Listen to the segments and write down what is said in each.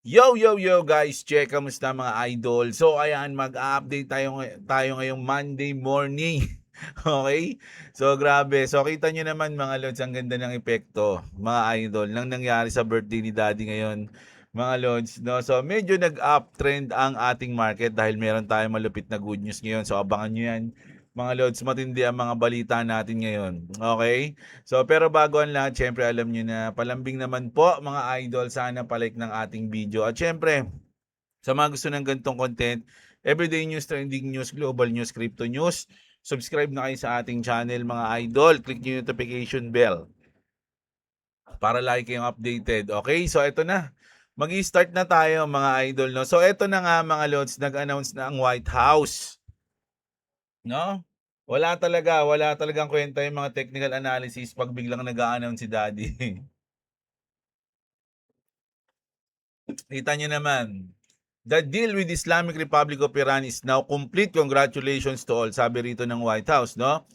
Yo guys, check kamusta mga idol. So ayan, mag-update tayo ngayong Monday morning. Okay? So grabe. So kita nyo naman mga lods, ang ganda ng epekto mga idol nang nangyari sa birthday ni Daddy ngayon. Mga lods, no? So medyo nag-uptrend ang ating market dahil meron tayong malupit na good news ngayon. So abangan nyo yan. Mga lods, matindi ang mga balita natin ngayon. Okay? So, pero bago ang lahat, syempre alam nyo na palambing naman po mga idol, sana palike ng ating video. At syempre, sa mga gusto ng ganitong content, everyday news, trending news, global news, crypto news, subscribe na kayo sa ating channel mga idol. Click nyo yung notification bell para lagi kayong updated. Okay, so eto na. Mag-i-start na tayo mga idol. No? So eto na nga mga lods, nag-announce na ang White House. No? Wala talagang kwenta yung mga technical analysis pag biglang nag-a-announce si Daddy. Kita nyo naman. The deal with Islamic Republic of Iran is now complete. Congratulations to all. Sabi rito ng White House, no?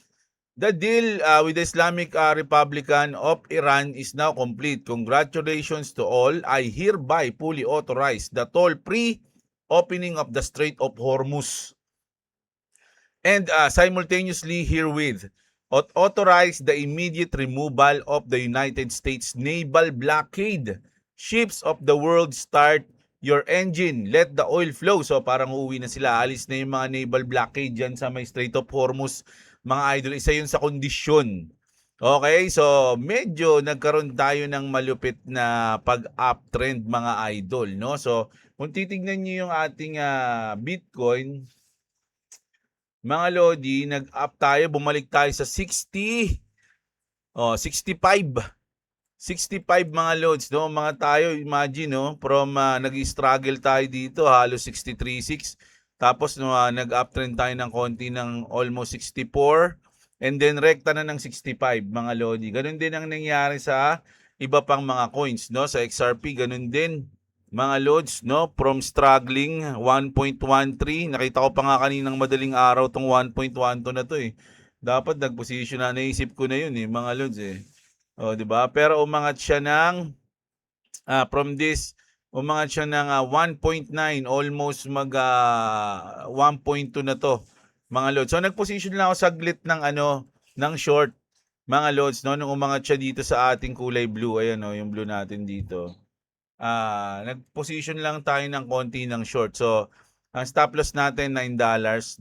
The deal with the Islamic Republican of Iran is now complete. Congratulations to all. I hereby fully authorize the toll-free opening of the Strait of Hormuz. And simultaneously herewith, authorize the immediate removal of the United States naval blockade. Ships of the world, start your engine. Let the oil flow. So parang uuwi na sila. Alis na yung mga naval blockade dyan sa may Strait of Hormuz. Mga idol, isa yun sa kondisyon. Okay, so medyo nagkaroon tayo ng malupit na pag-uptrend mga idol, no? So kung titignan niyo yung ating Bitcoin, mga lodi, nag-up tayo, bumalik tayo sa 60. 65. 65 mga loads, no? Mga tayo, imagine, no? From nag-struggle tayo dito, halos 63.6. Tapos nag-uptrend tayo ng konti ng almost 64. And then rekta na ng 65 mga lodi. Ganun din ang nangyari sa iba pang mga coins, no? Sa XRP, ganun din mga loads, no? From struggling 1.13, nakita ko pa nga kaninang madaling araw tong 1.12 na to eh. Dapat nag-position na, naisip ko na yun eh, mga loads eh. Oh, 'di ba? Pero umangat siya ng from this umangat siya ng 1.9, almost 1.2 na to, mga loads. So nag-position lang ako saglit ng ng short, mga loads, no, nung umangat siya dito sa ating kulay blue. Ayan, no, yung blue natin dito. Nag-position lang tayo ng konti ng short. So, ang stop loss natin $9,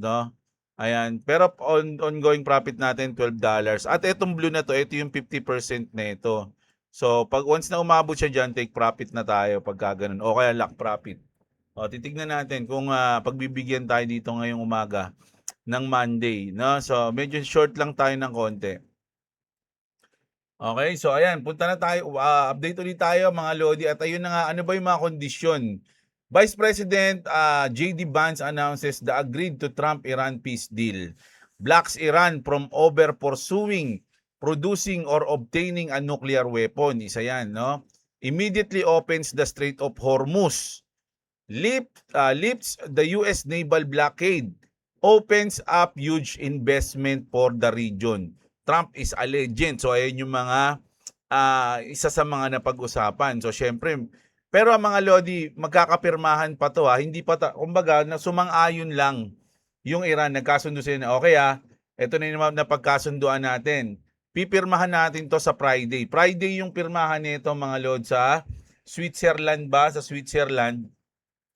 no? Ayan. Pero ongoing profit natin $12. At itong blue na to, ito yung 50% na ito. So, pag once na umabot siya dyan, take profit na tayo pagka ganun. O kaya lock profit. O, titignan natin kung pagbibigyan tayo dito ngayong umaga ng Monday, no? So, medyo short lang tayo ng konti. Okay, so ayan, punta na tayo, update ulit tayo mga lodi, at ayun na nga, ano ba yung mga kondisyon? Vice President J.D. Vance announces the agreed to Trump-Iran peace deal. Blocks Iran from over pursuing, producing or obtaining a nuclear weapon. Isa yan, no? Immediately opens the Strait of Hormuz. Lifts the US naval blockade. Opens up huge investment for the region. Trump is a legend. So ayun yung mga isa sa mga napag-usapan. So syempre, pero ang mga lodi, magkakapirmahan pa to hindi pa kumbaga na sumang-ayon lang yung Iran, nagkasundo sila na okay ito na yung napagkasunduan natin. Pipirmahan natin to sa Friday. Friday yung pirmahan nito mga lodi sa Switzerland ba? Sa Switzerland.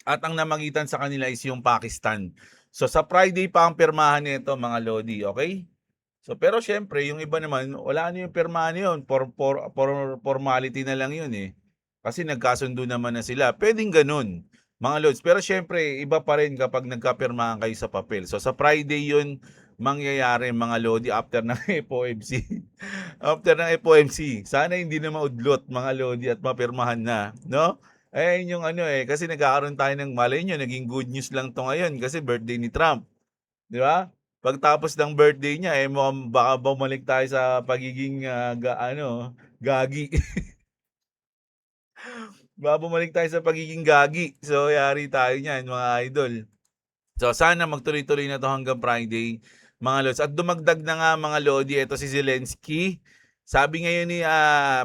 At ang namagitan sa kanila is yung Pakistan. So sa Friday pa ang pirmahan nito mga lodi, okay? So pero syempre, yung iba naman, wala na yung pirmahan yun. Formality na lang yun eh. Kasi nagkasundo naman na sila. Pwedeng ganun, mga lods. Pero syempre, iba pa rin kapag nagkapirmahan kayo sa papel. So sa Friday yun mangyayari mga lodi after ng FOMC. After ng FOMC. Sana hindi na maudlot mga lodi at mapirmahan na. No? Yung kasi nagkakaroon tayo ng malay nyo, naging good news lang to ngayon kasi birthday ni Trump. Di ba? Pagtapos ng birthday niya, mukhang baka bumalik tayo sa pagiging gagi. Baka bumalik tayo sa pagiging gagi. So, yari tayo niyan, mga idol. So, sana magtuloy-tuloy na to hanggang Friday, mga lods. At dumagdag na nga, mga lodi, ito si Zelensky. Sabi ngayon ni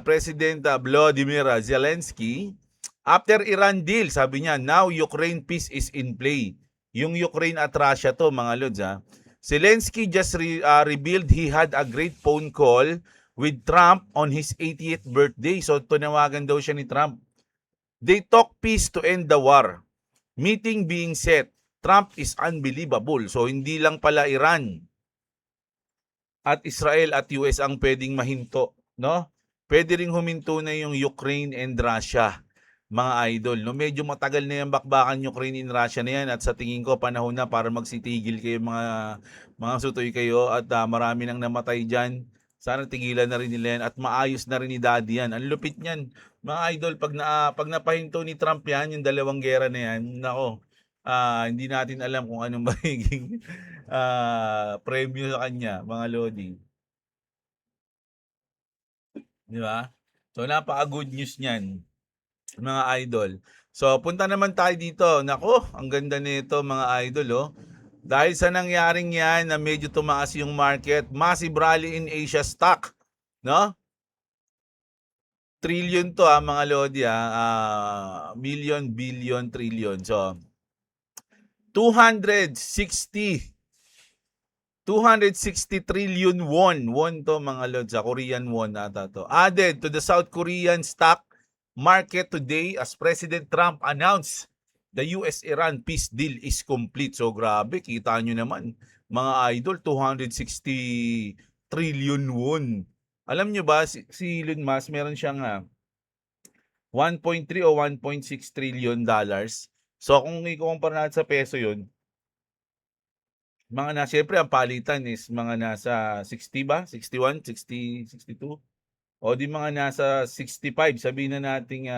President Volodymyr Zelensky, After Iran deal, sabi niya, now Ukraine peace is in play. Yung Ukraine at Russia to, mga lods, ha. Zelensky just revealed he had a great phone call with Trump on his 80th birthday. So, tunawagan daw siya ni Trump. They talk peace to end the war. Meeting being set. Trump is unbelievable. So, hindi lang pala Iran at Israel at US ang pwedeng mahinto, no? Pwede ring huminto na yung Ukraine and Russia, mga idol, no? Medyo matagal na yung bakbakan Ukraine and Russia na yan at sa tingin ko panahon na para magsitigil kayo mga sutoy kayo at marami nang namatay diyan. Sana tigilan na rin nila yan at maayos na rin ni Daddy yan. Ang lupit niyan, mga idol, pag napahinto ni Trump yan, yung dalawang gera na yan, nako, hindi natin alam kung anong magiging premyo sa kanya, mga lodi. Di ba? So, napaka-good news niyan, mga idol. So, punta naman tayo dito. Nako, ang ganda nito, mga idol, oh. Dahil sa nangyaring yan na medyo tumaas yung market, massive rally in Asia stock, no? Trillion to, mga lodi, million, billion, trillion. So, 260 trillion won. Won to, mga lods, Korean won ata to. Added to the South Korean stock market today as President Trump announced the US-Iran peace deal is complete. So grabe, kita nyo naman, mga idol, 260 trillion won. Alam nyo ba, si Elon Musk, meron siyang 1.3 o 1.6 trillion dollars. So kung i-compare natin sa peso yun, siyempre ang palitan is mga nasa 60 ba? 61, 60, 62? O di mga nasa 65, sabihin na natin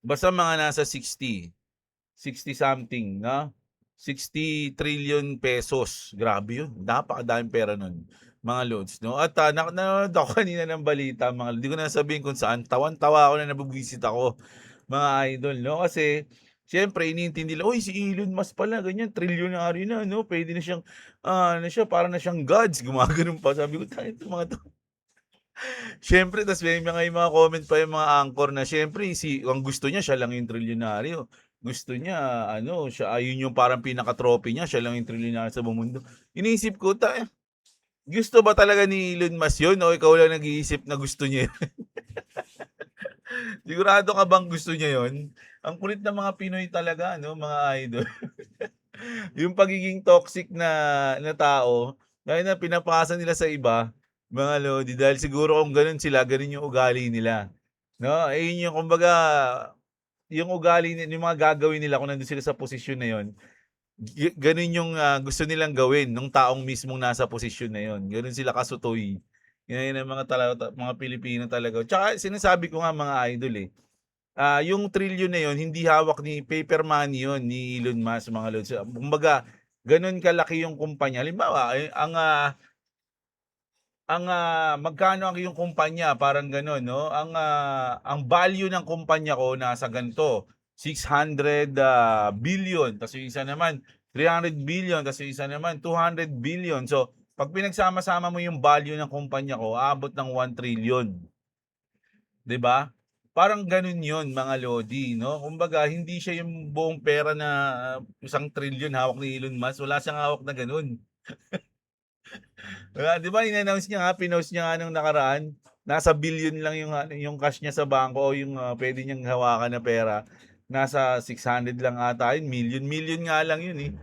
basta mga nasa 60 something, no? 60 trillion pesos. Grabe yun. Napakadaming pera nun, mga loads, no? At nanonood ako kanina ng balita, hindi ko na sabihin kung saan. Tawan-tawa ako na nabubwisit ako, mga idol, no? Kasi siyempre, iniintindi nila, si Elon Musk pala, ganyan, trilyonaryo na, no? Pwede na siyang, parang na siyang gods, gumagano'n pa. Sabi ko, tayo ito mga to. Siyempre, tas may mga comment pa yung mga anchor na, siyempre, ang gusto niya, siya lang yung trilyonaryo. Gusto niya, siya, ayun yung parang pinaka-trophy niya, siya lang yung trilyonaryo sa buong mundo. Iniisip ko, gusto ba talaga ni Elon Musk yun? O ikaw lang nag-iisip na gusto niya yun? Sigurado ka bang gusto niya yun? Ang kulit ng mga Pinoy talaga, mga idol. Yung pagiging toxic na tao, dahil na pinapasa nila sa iba, mga lodi, dahil siguro kung ganun sila, ganun yung ugali nila. No? Yun yung, kumbaga, yung ugali, yung mga gagawin nila kung nandun sila sa posisyon na yun, ganun yung gusto nilang gawin nung taong mismong nasa posisyon na yun. Ganun sila kasutoy. Yan ang mga Pilipino talaga. Tsaka sinasabi ko nga, mga idol, yung trillion na yon hindi hawak ni paper money yon ni Elon Musk, mga lods. Kumbaga, ganun kalaki yung kumpanya. Halimbawa, magkano ang yung kumpanya, parang ganun, no? Ang value ng kumpanya ko nasa ganito, 600 billion, tapos yung isa naman 300 billion, tapos yung isa naman 200 billion. So, pag pinagsama-sama mo yung value ng kumpanya ko, aabot ng 1 trillion. 'Di ba? Parang ganun 'yon, mga lodi, no? Kumbaga, hindi siya yung buong pera na 1 trillion hawak ni Elon Musk. Wala siyang hawak na ganun. 'Di ba, in-announce niya nga, pinost niya nga nung nakaraan, nasa billion lang yung cash niya sa bangko o yung pwede niyang hawakan na pera. Nasa 600 lang ata yun, million nga lang yun, eh.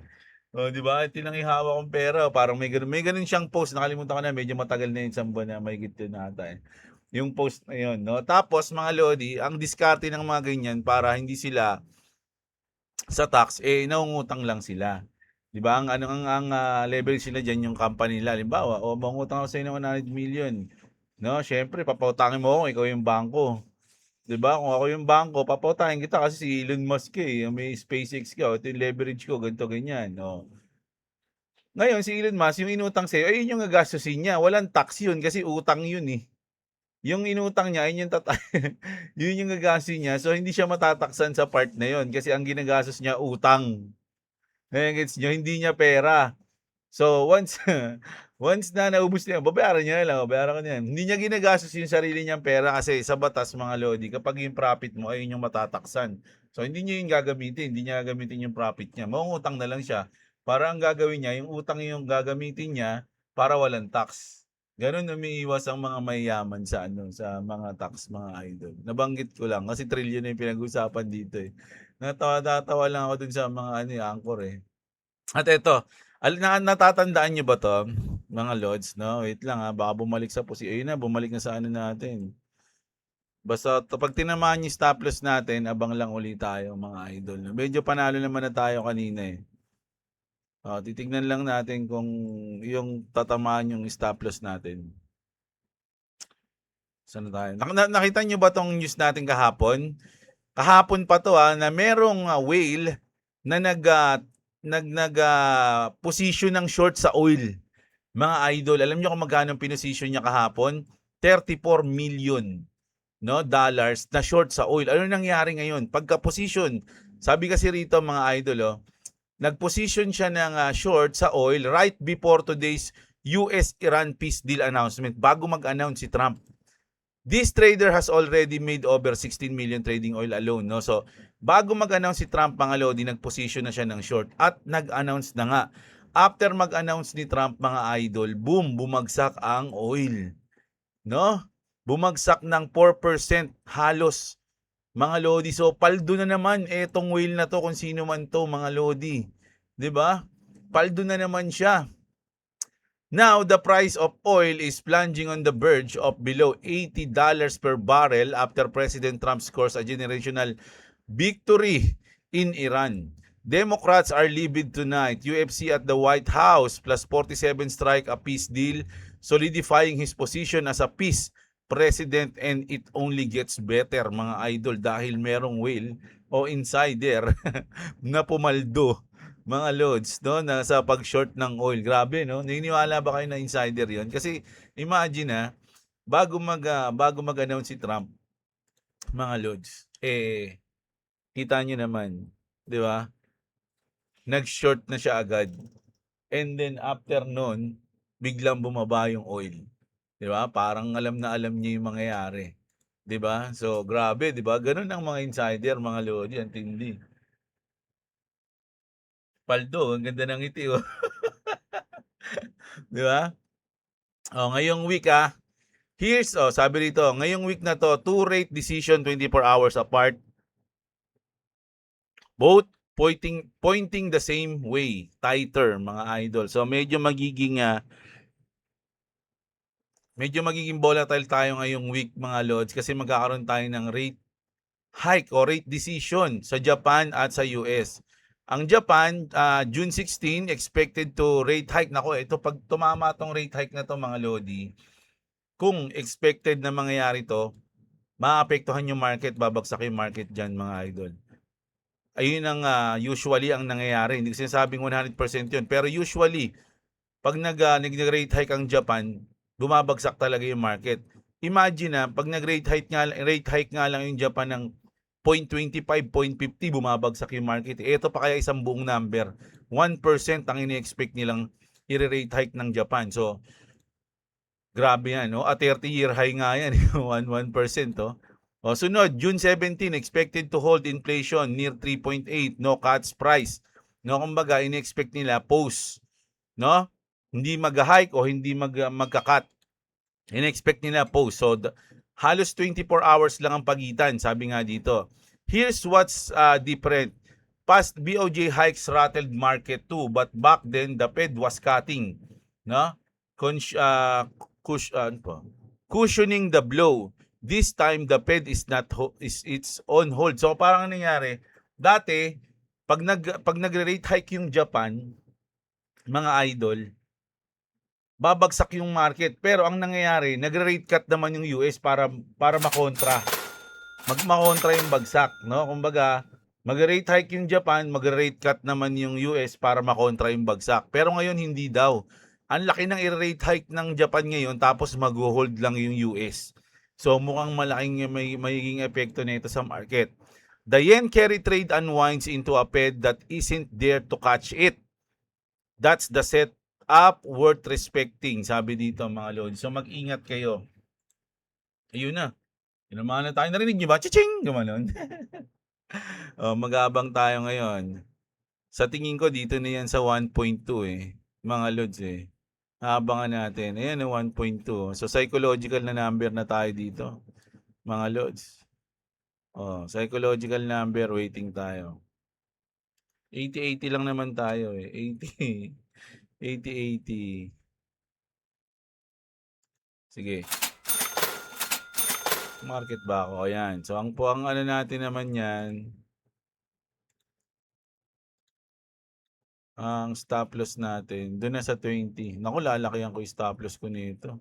O, 'di ba? Ito lang yung hawak kong pera. Parang may ganun siyang post. Nakalimutan ko na, medyo matagal na yun, isang buwan na, mahigit yun ata, eh. Yung post na yun, no? Tapos, mga lodi, ang diskarte ng mga ganyan para hindi sila sa tax, nangungutang lang sila. 'Di ba? Ang leverage nila diyan yung company nila. Halimbawa, mangungutang ako sa inyo ng 100 million. No, syempre papautangin mo ako, ikaw yung bangko. 'Di ba? Kung ako yung bangko, papautangin kita kasi si Elon Musk may SpaceX ka, ito yung leverage ko, ganito ganyan, no. Ngayon si Elon Musk, yung inutang sa'yo, ayun yung gagastusin niya. Walang tax yun kasi utang yun, eh. Yung inutang niya, yun yung yun yung gagastusin niya. So, hindi siya matataksan sa part na yun kasi ang ginagastos niya, utang. Gets nyo? Hindi niya pera. So, once Once na naubos niya, babayaran niya na lang, babayaran ka na yan. Hindi niya ginagastos yung sarili niyang pera kasi sa batas mga lodi, kapag yung profit mo ay yung matataksan. So hindi niya yung gagamitin, hindi niya gagamitin yung profit niya. Mangungutang na lang siya. Para ang gagawin niya, yung utang yung gagamitin niya para walang tax. Ganun umiiwas ang mga mayayaman sa sa mga tax mga idol. Nabanggit ko lang kasi trillion na yung pinag-usapan dito eh. Natawa lang ako dun sa mga anchor eh. At eto, natatandaan niyo ba 'to, mga lods 'no? Wait lang, baka bumalik sa ayun na, bumalik na sa natin. Basta 'pag tinamaan yung stop loss natin, abang lang ulit tayo mga idol. Medyo panalo naman na tayo kanina, eh. Titignan lang natin kung yung tatamaan yung stop loss natin. Saan na tayo? Nakita niyo ba 'tong news natin kahapon? Kahapon pa 'to, na merong, whale na position ng short sa oil. Mga idol, alam niyo kung magkano ang pinosisyon niya kahapon? 34 million, no, dollars na short sa oil. Ano nangyari ngayon? Pagka-position, sabi kasi rito mga idol, nag-position siya ng short sa oil right before today's US-Iran peace deal announcement, bago mag-announce si Trump. This trader has already made over 16 million trading oil alone, no? So, bago mag-announce si Trump, mga lodi, nag-position na siya ng short at nag-announce na nga. After mag-announce ni Trump, mga idol, boom, bumagsak ang oil, no? Bumagsak ng 4% halos, mga lodi. So, paldo na naman etong whale na to, kung sino man to, mga lodi. 'Di ba? Paldo na naman siya. Now, the price of oil is plunging on the verge of below $80 per barrel after President Trump scores a generational victory in Iran. Democrats are livid tonight. UFC at the White House plus 47 strike a peace deal, solidifying his position as a peace president, and it only gets better, mga idol, dahil merong whale o insider na pumaldo, mga lods, no, na sa pag-short ng oil. Grabe, no? Naniniwala ba kayo na insider 'yon? Kasi imagine bago mag-announce si Trump, mga lods, kita niyo naman, 'di ba? Nag-short na siya agad. And then after noon, biglang bumaba yung oil. 'Di ba? Parang alam na alam niya yung mangyayari. 'Di ba? So grabe, 'di ba? Ganun ang mga insider, mga lodi, ang tindi. Paldo, ang ganda ng ngiti, oh. 'Di ba? Ngayong week, sabi rito, ngayong week na to, two rate decision 24 hours apart. Both pointing the same way, tighter, mga idol. So medyo magiging volatile tayo ngayong week, mga lods, kasi magkakaroon tayo ng rate hike o rate decision sa Japan at sa US. Ang Japan, June 16, expected to rate hike. Nako, ito pag tumama tong rate hike na to, mga lodi, kung expected na mangyayari to, maapektuhan yung market, babagsak yung market dyan, mga idol. Ayun ang usually ang nangyayari. Hindi ko sinasabing 100% yun, pero usually pag nag-rate hike ang Japan, bumabagsak talaga yung market. Imagine pag nag-rate hike nga lang yung Japan ng 0.25, 0.50, bumabagsak yung market. Ito pa kaya isang buong number. 1% ang ini-expect nilang i-rate hike ng Japan. So, grabe yan, no? A 30-year high nga yan, 1%, to. Sunod, June 17, expected to hold inflation near 3.8, no cuts price. No, kumbaga, ini-expect nila post, no? Hindi mag-hike o hindi magka-cut. In-expect nila post. So, halos 24 hours lang ang pagitan, sabi nga dito. Here's what's different. Past BOJ hikes rattled market too, but back then the Fed was cutting, no? Cushioning the blow. This time the Fed is it's on hold. So parang nangyari, dati pag nagre-rate hike yung Japan, mga idol, babagsak yung market. Pero ang nangyayari, nagre-rate cut naman yung US para makontra. Makontra yung bagsak, no? Kumbaga, mag-rate hike yung Japan, mag-rate cut naman yung US para makontra yung bagsak. Pero ngayon hindi daw. Ang laki ng i-rate hike ng Japan ngayon, tapos mag-hold lang yung US. So mukhang malaking magiging epekto nito sa market. The yen carry trade unwinds into a Fed that isn't there to catch it. That's the set up worth respecting, sabi dito mga lodi. So mag-ingat kayo. Ayun na. Tinamaan na tayo. Narinig niyo ba? Chiching! Gumanon. Mag-aabang tayo ngayon. Sa tingin ko dito na yan sa 1.2 mga lods Abangan natin. Ayan 1.2. So psychological na number na tayo dito. Mga lods. Psychological number, waiting tayo. 80-80 lang naman tayo 80. 80-80. Sige. Market ba ako? Ayan. So ang ano natin naman yan, ang stop loss natin, doon na sa 20. Naku, lalakihan ko yung stop loss ko nito.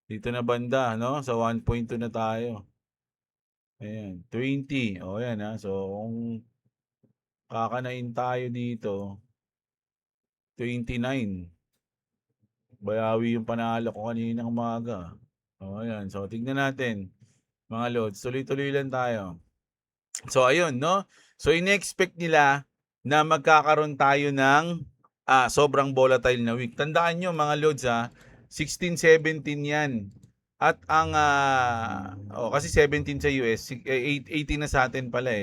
Dito na banda, no? Sa 1.2 na tayo. Ayan, 20. Ayan ha. So, kung kakanain tayo dito, 29. Bayawi yung panalo ko kaninang umaga. Ayan. So, tignan natin. Mga loads, tuloy-tuloy lang tayo. So, ayun, no? So, in-expect nila na magkakaroon tayo ng sobrang volatile na week. Tandaan nyo, mga loads, 16-17 yan. At ang, kasi 17 sa US, 18 na sa atin pala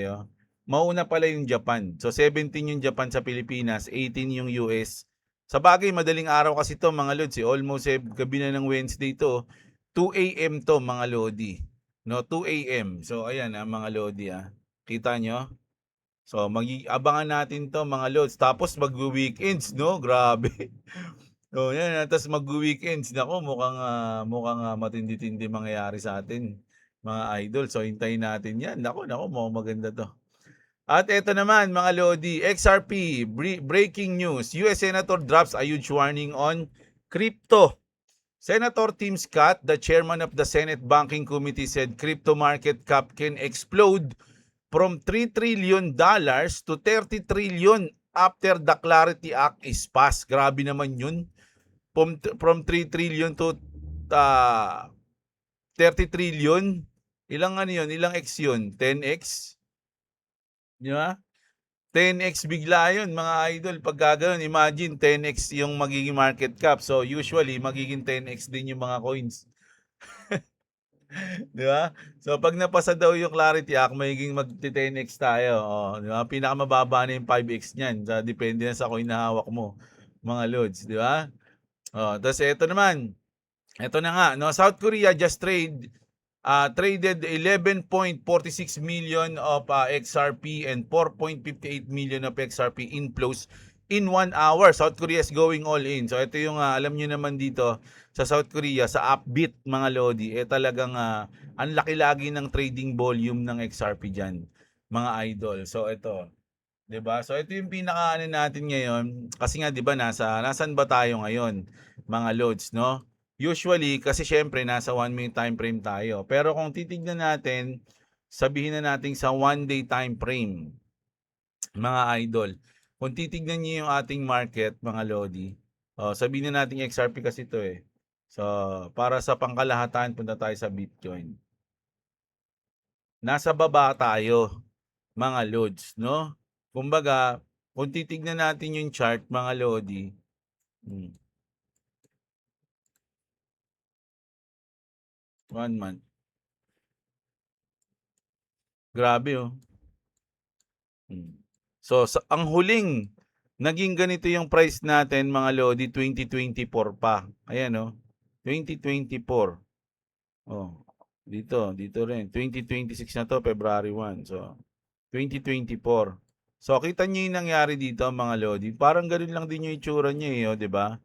Mauna pala yung Japan. So, 17 yung Japan sa Pilipinas, 18 yung US. Sa bagay, madaling araw kasi to mga loads. Almost gabi na ng Wednesday to. 2 a.m. to mga lodi. No, 2 a.m. So, ayan mga lodi Kita nyo? So, abangan natin to mga lods. Tapos mag-weekends, no? Grabe. So, yan. Tapos mag-weekends. Nako, mukhang matindi-tindi mangyayari sa atin, mga idol. So, hintayin natin yan. Nako, mukhang maganda to. At eto naman, mga lodi, XRP, breaking news. US Senator drops a huge warning on crypto. Senator Tim Scott, the chairman of the Senate Banking Committee, said crypto market cap can explode from $3 trillion to 30 trillion after the Clarity Act is passed. Grabe naman yun. From 3 trillion to 30 trillion. Ilang yun? Ilang X yun? 10X? Di ba? 10X bigla yun, mga idol. Pag gagawin, imagine 10X yung magiging market cap. So, usually, magiging 10X din yung mga coins. Di ba? So, pag napasa daw yung Clarity Act, magiging mag-10X tayo. Di ba? Pinakamababa na yung 5X niyan. Depende na sa coin na hawak mo, mga loads. Di ba? Tapos, ito naman. Ito na nga. No? South Korea just traded 11.46 million of XRP and 4.58 million of XRP inflows in 1 hour. South Korea is going all in. So ito yung alam nyo naman dito sa South Korea, sa Upbit mga lodi, talagang ang laki lagi ng trading volume ng XRP dyan, mga idol. So ito, 'di ba? So ito yung pinaka natin ngayon kasi nga 'di ba nasaan ba tayo ngayon, mga loads, no? Usually, kasi syempre, nasa 1 minute time frame tayo. Pero kung titignan natin, sabihin na natin sa 1 day time frame, mga idol. Kung titignan niyo yung ating market, mga lodi, sabihin na natin XRP kasi ito So, para sa pangkalahatan, punta tayo sa Bitcoin. Nasa baba tayo, mga lods, no? Kumbaga, kung titignan natin yung chart, mga lodi, 1 month. Grabe So, ang huling naging ganito yung price natin, mga lodi, 2024 pa. Ayan 2024. Dito rin. 2026 na to, February 1. So, 2024. So, kita niyo yung nangyari dito, mga lodi. Parang ganun lang din yung itsura niya 'di ba?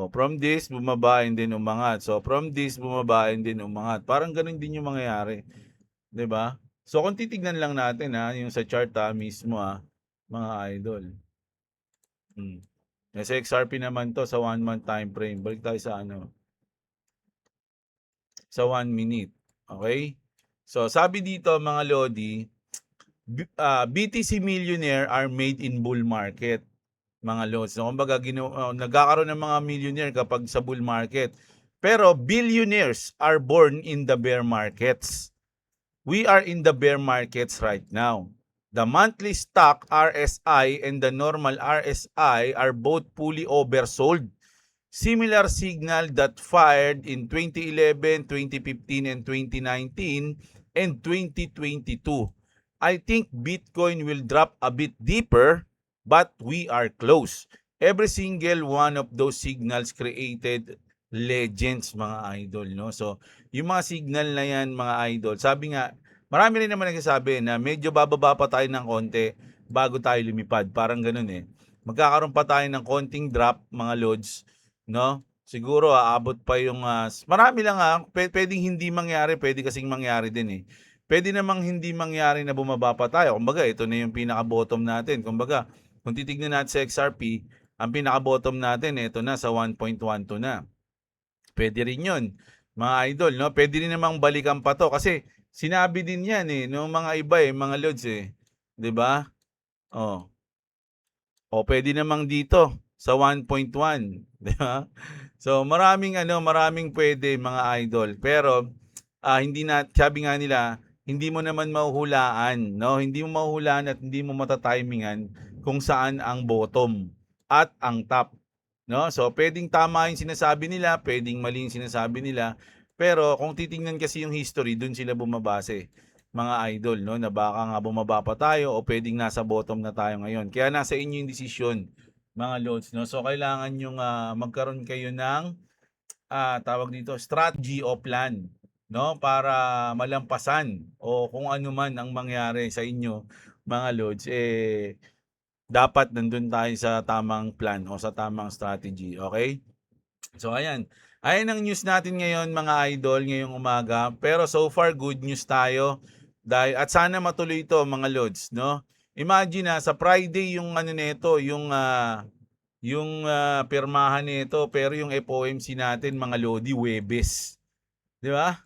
From this, bumaba and then umangat. So, from this, bumaba and then umangat. Parang ganun din yung mangyayari. 'Di ba? So, kung titignan lang natin yung sa chart mismo mga idol. Sa XRP naman to sa 1 month time frame. Balik tayo sa sa 1 minute. Okay? So, sabi dito mga lodi, BTC millionaire are made in bull market, mga lods. So, kumbaga, nagkakaroon ng mga millionaire kapag sa bull market. Pero billionaires are born in the bear markets. We are in the bear markets right now. The monthly stock RSI and the normal RSI are both fully oversold. similar signal that fired in 2011, 2015, and 2019, and 2022. I think Bitcoin will drop a bit deeper, but we are close. Every single one of those signals created legends, mga idol, no? So, yung mga signal na yan, mga idol, sabi nga, marami rin naman nagsasabi na medyo bababa pa tayo ng konti bago tayo lumipad. Parang ganun eh. Magkakaroon pa tayo ng konting drop, mga lods, no? Siguro aabot pa yung marami lang pwedeng hindi mangyari, pwede kasing mangyari din eh. Pwede namang hindi mangyari na bumaba pa tayo. Kumbaga, ito na yung pinaka-bottom natin. Kumbaga, kung titignan natin sa XRP, ang pinaka-bottom natin, ito na sa 1.12 na. Pwede rin yun, mga idol, no? Pwede rin namang balikan pa to kasi sinabi din yan eh, no, mga iba eh, mga lods eh. 'Di ba? Oh. O pwede namang dito sa 1.1, 'di ba? So maraming pwede, mga idol. Pero hindi na, sabi nga nila, hindi mo naman mahuhulaan, no? Hindi mo mahuhulaan at hindi mo matatimingan kung saan ang bottom at ang top, no? So pwedeng tama yung sinasabi nila, pwedeng mali yung sinasabi nila. Pero kung titingnan kasi yung history, dun sila bumabase, mga idol, no? Na baka nga bumaba pa tayo o pwedeng nasa bottom na tayo ngayon. Kaya nasa inyo yung desisyon, mga lods, no? So kailangan yung magkaroon kayo ng tawag dito, strategy o plan, no? Para malampasan o kung ano man ang mangyari sa inyo, mga lods, eh dapat nandun tayo sa tamang plan o sa tamang strategy, okay? So ayan. Ayan ang news natin ngayon, mga idol, ngayong umaga. Pero so far good news tayo dahil at sana matuloy ito, mga lods, no? Imagine na sa Friday yung ano nito, yung pirmahan nito, pero yung FOMC natin, mga lodi, Huwebes. 'Di ba?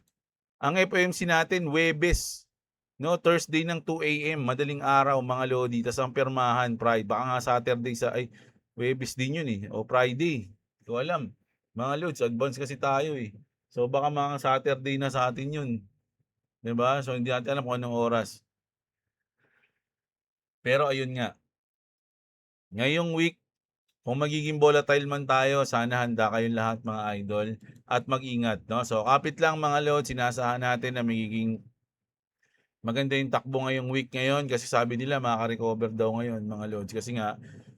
Ang FOMC natin Huwebes, no? Thursday ng 2 AM, madaling araw, mga lodi. Tas ang pirmahan Friday, baka nga Saturday Huwebes din yun eh, o Friday. Hindi ko alam. Mga lods, advance kasi tayo eh. So baka mga Saturday na sa atin yun. 'Di ba? So hindi natin alam kung anong oras. Pero ayun nga, ngayong week, kung magiging volatile man tayo, sana handa kayong lahat, mga idol, at mag-ingat, no? So kapit lang, mga lods, sinasahan natin na magiging maganda yung takbo ngayong week ngayon kasi sabi nila makaka-recover daw ngayon, mga lods, kasi nga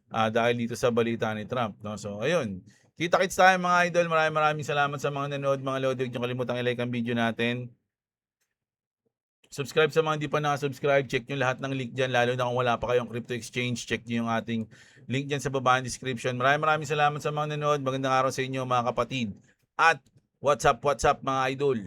dahil dito sa balita ni Trump, no? So ayun. Kita-kits tayo, mga idol. Maraming salamat sa mga nanood, mga lods. Huwag niyo kalimutang i-like ang video natin. Subscribe sa mga hindi pa naka-subscribe. Check nyo lahat ng link dyan. Lalo na kung wala pa kayong crypto exchange, check nyo yung ating link dyan sa baba ng description. Maraming salamat sa mga nanood. Magandang araw sa inyo, mga kapatid. At what's up, mga idol?